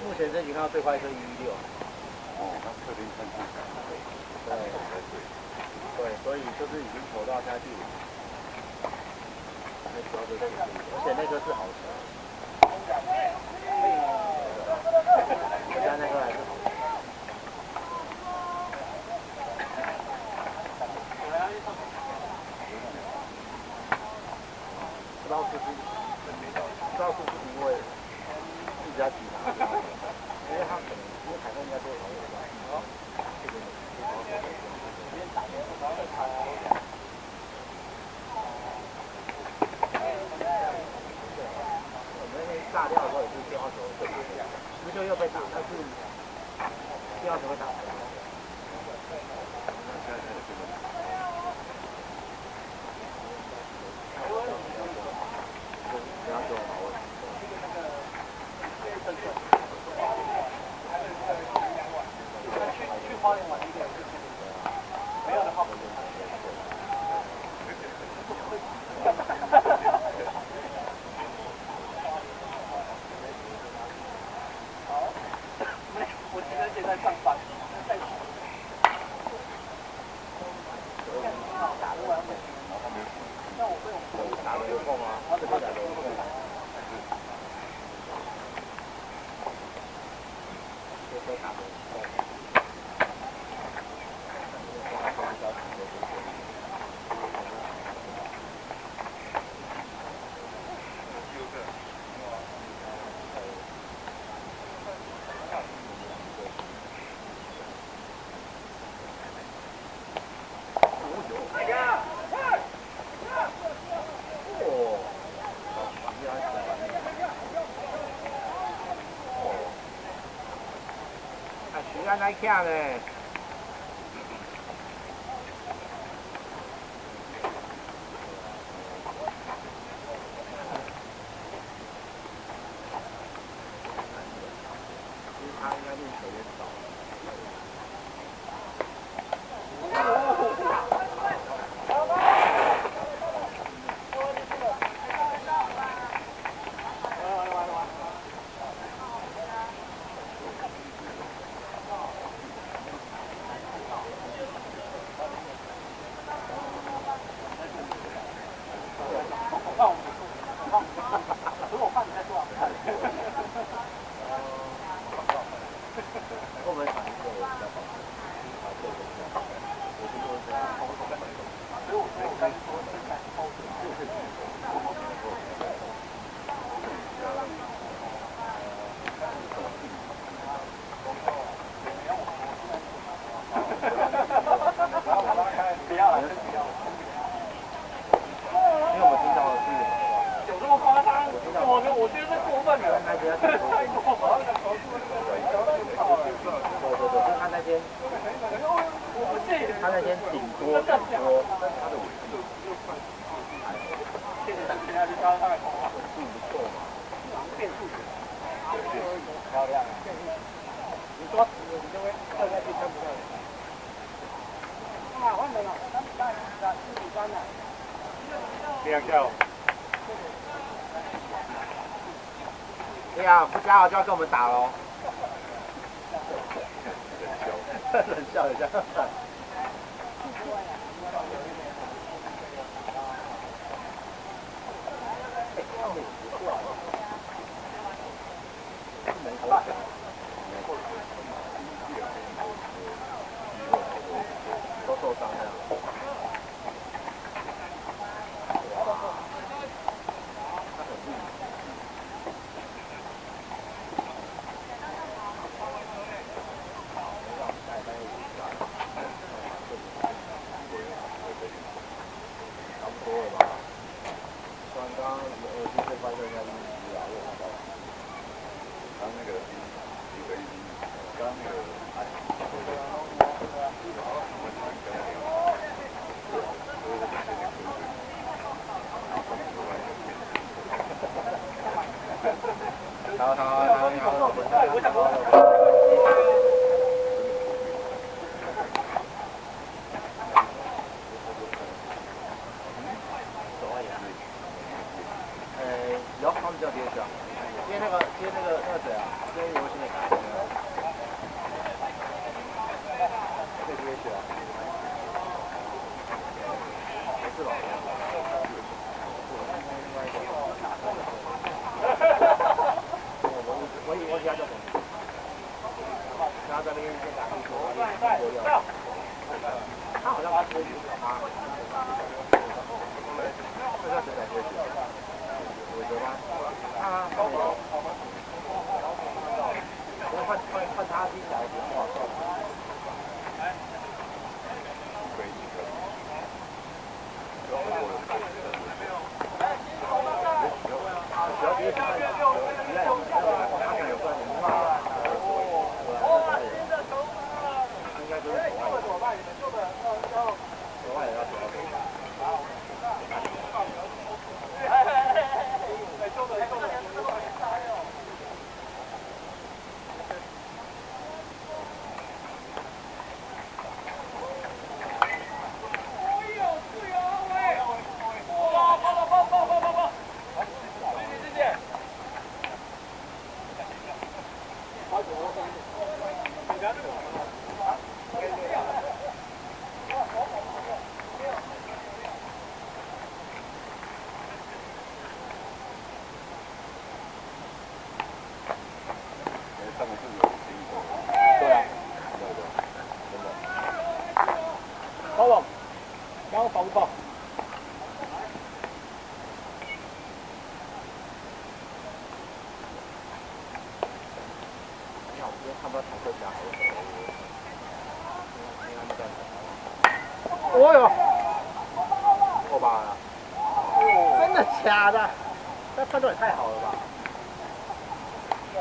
目前申请到最快是116。哦，那特定分数对，对，所以就是已经投到下去了。那主要就是，而且那个是好车。人家那个还是好车。不知道是不是，不知道是不是因为一直在提他，因为他可能因为台风应该都有吧。我们那天炸掉的时候也是电话球被打，不是又被打，但是电话球被打。你看来看呢。他应该练球也少。会不会反应对我比较好？我是说这样。不要了。因为我听到的是。有这么夸张？我觉得是过分了。那边。就他那天，他那天顶多他的武器，不错嘛，变速漂亮啊！你说你就会二下去看不到。啊，换人了，43了。这样叫。对啊，不加好就要跟我们打喽。冷笑一下。都受伤了。有，他们叫别去啊。接那个谁啊？接游戏那个。可以接去啊。没事吧？我家叫什么？然后在那边先打地图，他好像把直接去找他。这叫谁来接去？韦德吗？啊，换他进来不好笑。主要就是应该就是国外的要主要。然后防不爆。你好，我今天看不到坦克侠，哦哟，够吧了？真的假的？这判断也太好了吧！你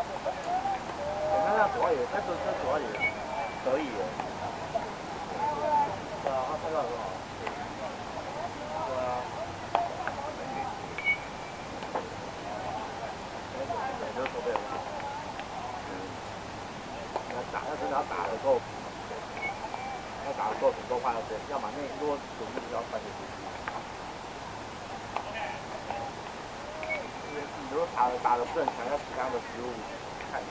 看那左野，那左野。可以了。对啊，他拍到很好。对啊。就手背很好。要真的要打得够，要打得够平够快要对，要么那如果主力要传得出去。因为你如果打得不很强，要其他的失误太难。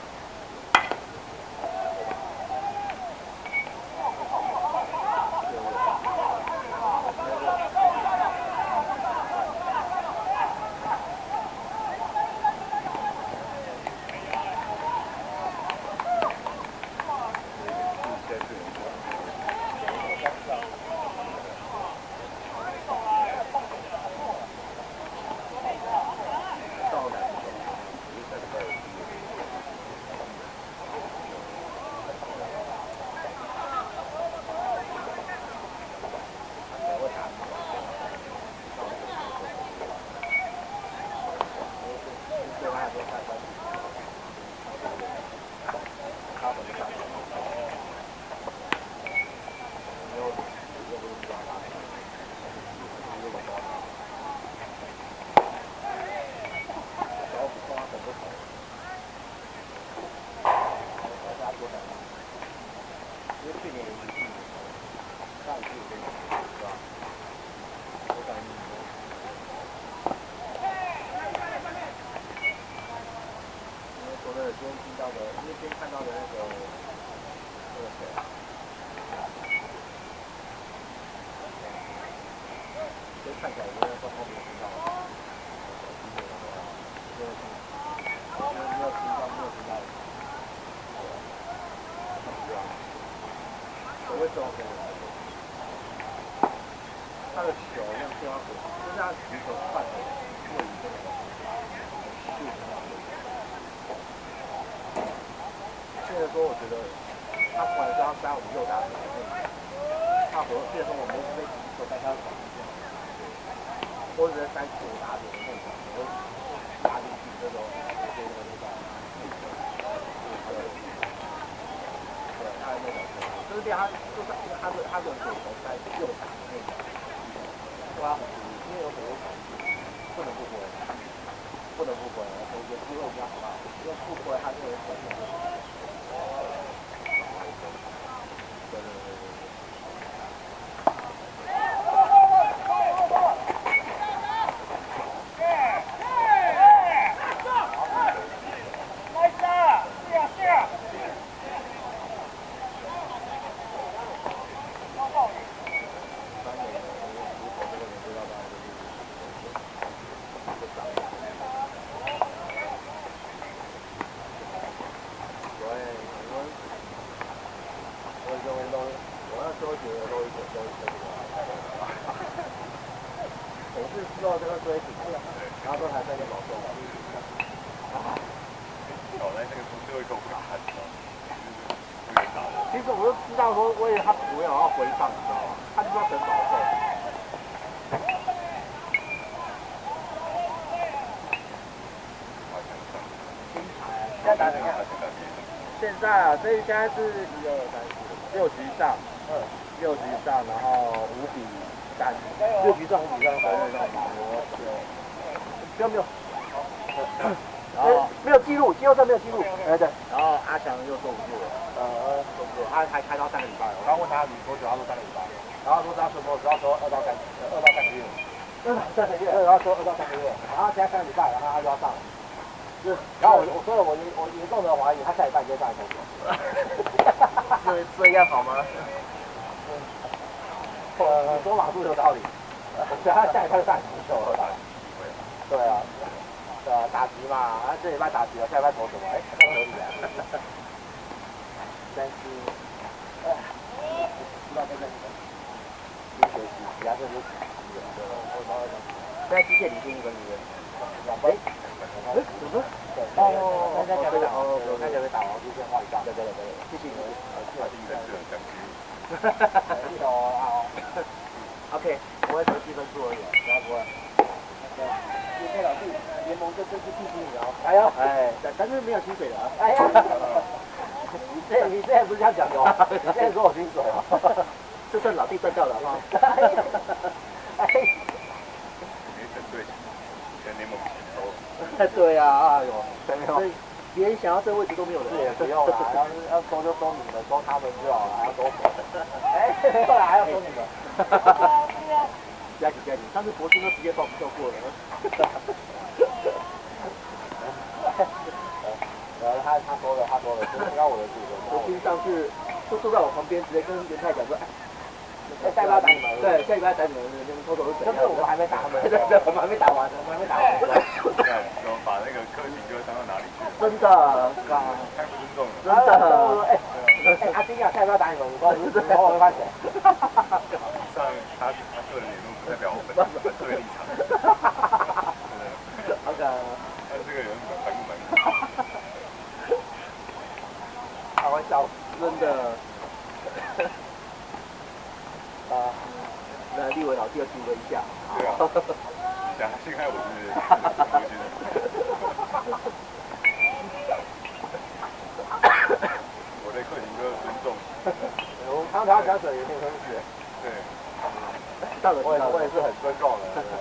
看起来应该说后面听到了，没有听到。我为什么可以？他的球那样对他滚，就是他举手快的，过于这个现在说我觉得他不管是要3、5、6打什么，差不多。现在说我们被举手在他的手。或者3、4、5打点的那种，我打进去这种，对，他的那种，就是练他，就是他的手球在右打的那种，对他很注意，因为有很多场不能不回，有些机会比较好，因为不回他这个人手球。其实我就知道说，为了他不要回放，你知道吗？他就要等保送。精彩！现在打怎样？现在啊，所以现在是1、2、3、4、6局上，6局上，然后5比3。6局上5比3，没有。然后没有记录，季后赛没有记录。对。然后阿翔又坐不住了，坐不住，他还开到3个礼拜。我刚问他你多久，他说3个礼拜。然后说他什么时候说2到3个月。2到3个月，然后说2到3个月，然后现在3个礼拜，然后他就要上了。然后我说了，我严重的怀疑他下礼拜就上来投球。这样好吗？说马术有道理。对，他下礼拜就上来投球了。对啊。打击嘛，这礼拜打击了，下礼拜投什么？很合理啊。但是，不知道在干什么。学习，其他这都现在机械理性1个月。怎么？哦，看起来被打完就先换上。对，谢谢你。OK， 不会得7分数而已，然后不会。谢老师，联盟这次第7名哦。哎呦，但是没有薪水的啊。哎呀，你这不是这样讲的哦，你现在说我薪水哦，这算老弟赚到了吗？哎，没整对，全联盟前头。对啊，哎呦，所以别人想要这位置都没有人。也不用啦，要收就收你们，收他们就好了，还要收我。哎，没有啦，还要收你们。加紧加紧，上次博士都直接报过了。他说了，就是刚我的主人，我听上去就坐在我旁边，直接跟袁太讲说，哎，下礼拜打你们，对，下礼拜打你们，你们偷偷是怎样？但是我们还没打他们，对，我们还没打完呢，我们还没打完。怎么把那个柯景哥当到哪里去？真的，太不尊重了。真的，哎，阿丁啊，下礼拜打你们，我不知道我会换谁。上他个人言论不代表我们个人立场。好可爱。但这个人烦不烦？开玩笑，真的。那立伟老弟要听我一下。对啊。想陷害我是我对克勤哥尊重。我常常讲水也挺生气。对。我也是很尊重的，对不对？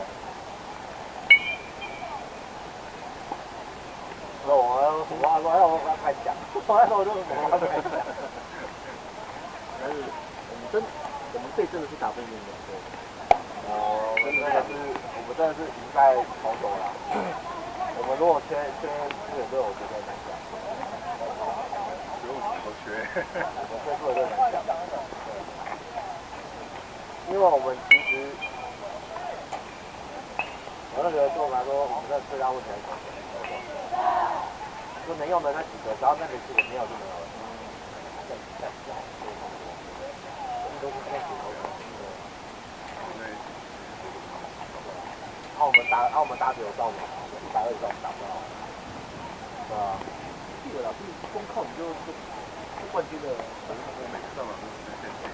我开讲，我就是开讲。但是我们队真的是打不赢的，对。我们真的是赢在防守啦。我们如果缺支援队，我觉得难讲。不用什么都缺。我们缺支援队难讲。因为我们其实，我那个对我们来说，我们的最大问题还是防守。就能用的那几个，只要那个几个没有就没有了。都是那几个。我们打比有到我们120到我们打不到。对啊。这个老师光靠你就是冠军的。我每次上场都是先进。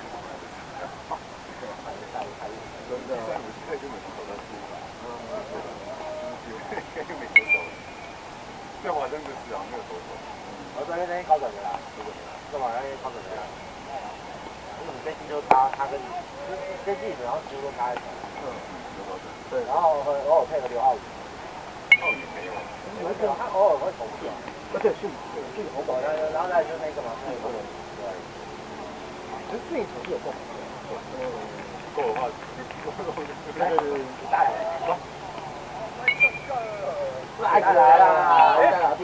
真的。根本手都输了。根本没投手。这华真的是啊，没有投手。我昨天考准的啦，这晚上考准的啦。因为你最近就他跟你，跟自己然后几乎都差一起。对，然后偶尔配合刘浩宇。浩宇没有。有一个他偶尔会投不掉。对，是投不掉。然后再就那个嘛，那个。对。其实这一场是有够。够的话，那是大了。来啦，老弟。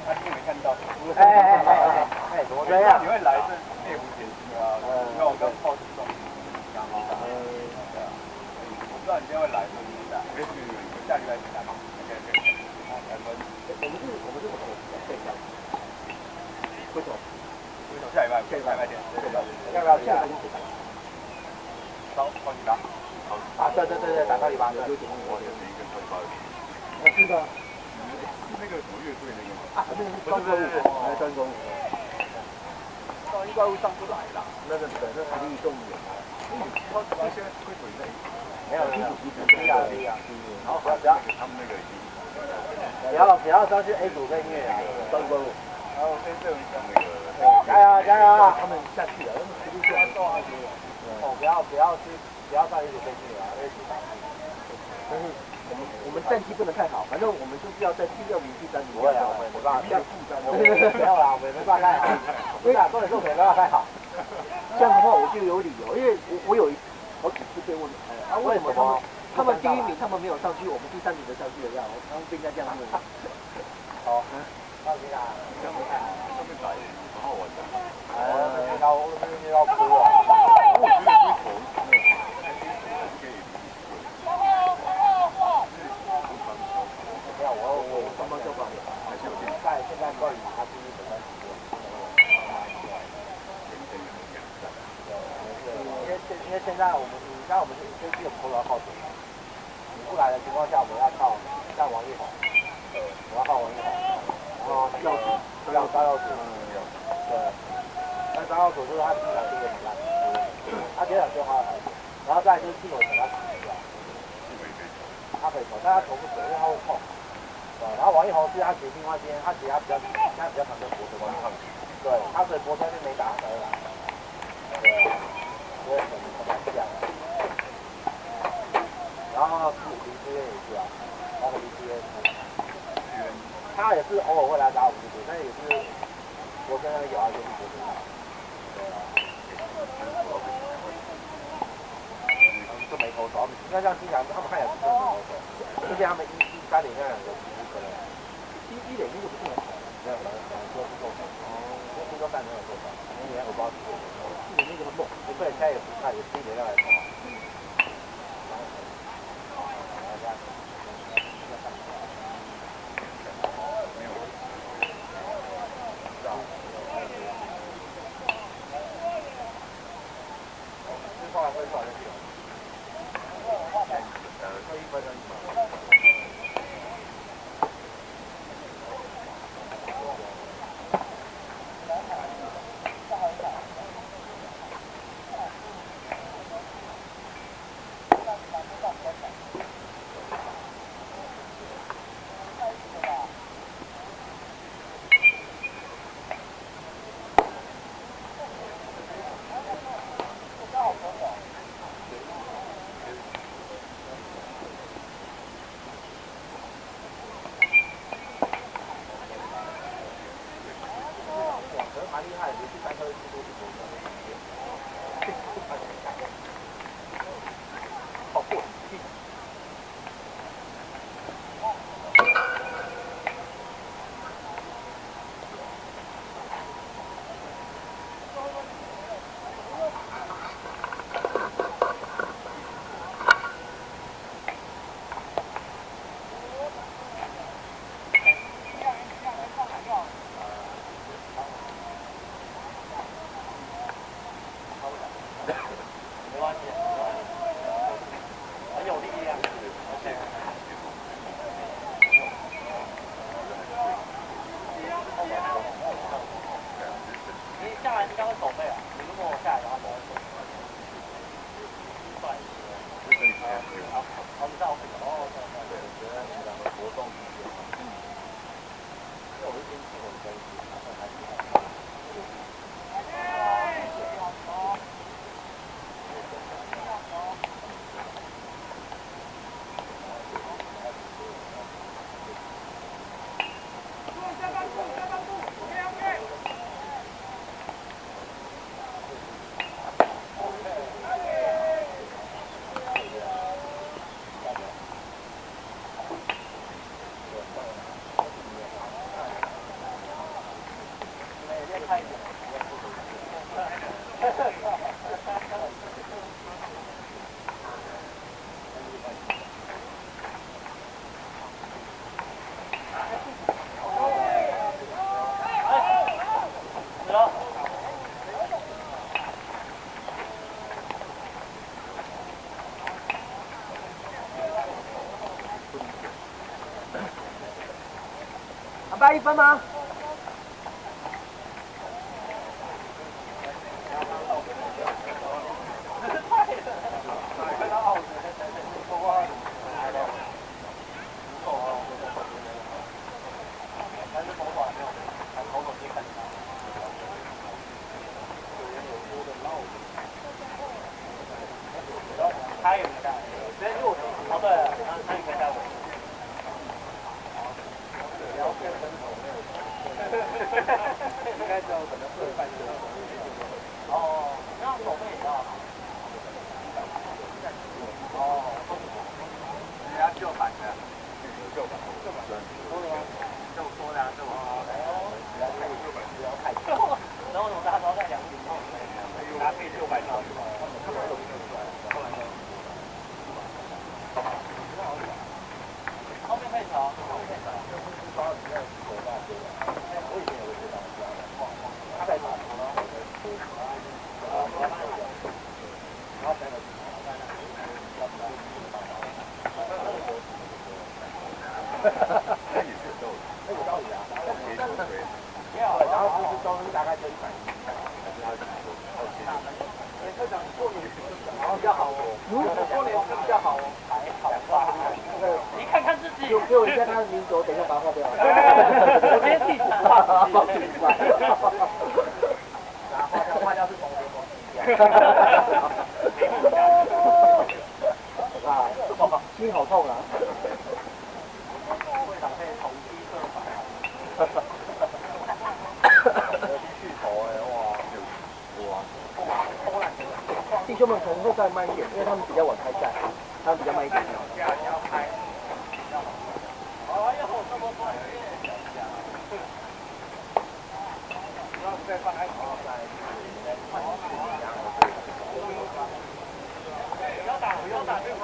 他今天没看到。怎么这样？你会来是猎狐甜心啊？因为我跟炮子送。我知道你今天会来，所以你下礼拜几来嘛？我们是什么？为什么？下礼拜见。要不要下礼拜见？超级打。对，打高里巴有节目。我也是一个超级巴的。是的。那个什么乐队那个吗？那个是专攻武，专攻武。高一怪物上不来了。那个可能还是动物园啊。超级巴现在会腿内。没有，低啊。然后不要他们那个已经。不要上去 A 组跟音乐啊，专攻武。然后先这一下那个。加油啊！他们下去了，他们实力是很重啊。不要上 A 组跟音乐啊，A 组打。但是我们战绩不能太好，反正我们就是要在第2名、第3名。不会啊，我们没办法。没有啦，我们没办法太好。对啊，重点是我们没办法太好。这样的话我就有理由，因为我有好几次被问，为什么他们第1名他们没有上去，我们第3名的上去了，他们不应该这样子。好，放心啦，这样不太好。上面打也蛮好玩的。要哭啊！我觉得这口。我帮忙就帮。现在关于他第1本身因为现在我们这季我们都要靠水，你不来的情况下，我们要靠像王一宏，我要靠王一宏，然后张耀祖，对，那张耀祖就是他第一场踢得很烂，他第2场就他的牌子，然后再来就是季伟成他打不掉，他可以投，但他投不准，因为他会碰。然后王一宏是他决定话，今天他比较常跟博德关抗，对，他水博车就没打车了。对，我很难讲。然后是林志渊也是啊，然后林志渊，他也是偶尔会来打50度，但也是博车那边有啊，就是博车那。对啊。就没投手，那像经常他们看起来是真没投手，而且他们1-3点那两个其实可能1-1-1就不是很好，没有可能说是受伤，听说3点有受伤，那年我不知道是不是1-1这么猛，不对，现在也不看，也是1-6来投。1分吗？他也没带，直接入手。哦，对了，他也可以带我。应该就可能会半球。哦，那手背也要。哦，人家旧版的。旧版。说的吗？这么说的啊，这么。不要太旧版，不要太旧。然后我们大家都在2米后，搭配旧版套是吧？后面可以调，后面可以调。我以前有个学长这样的，他在打球呢，然后在那也是逗，那个道理啊，然后其实中大概就100。科长过年比较好哦，过年比较好哦，还好吧？你看看自己，给我一下他的名字，我等一下把它划掉。我今天记住，报记一下。啊，心好痛啊！弟兄们可能会再慢一点，因为他们比较晚开赛，他们比较慢一点。不要打这个。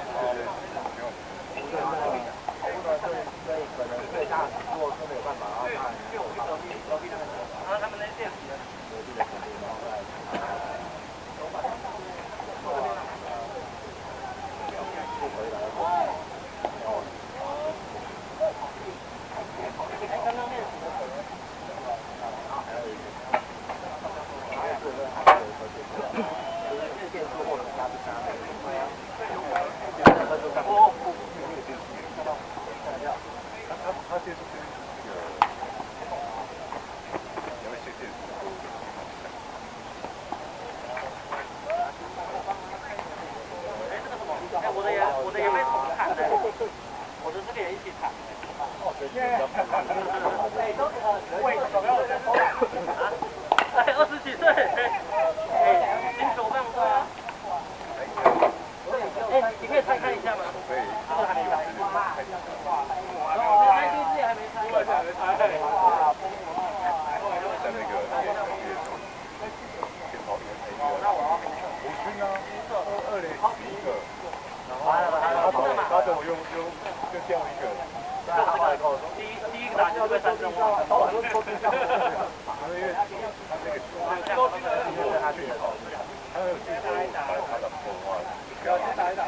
所以可能最大如果说没有办法的话，然后他们那些电池。我的也被重砍的，我的这个也一起砍。哎，20几岁，哎，新手棒对啊。哎，你可以拆看一下吗？可以。这个还没拆。那第一次也还没拆。在那个5军啊，201个，然后我用掉一个。第一个打就被3针哇！因为他那个他去跑，他有去打的破话，不要打一打。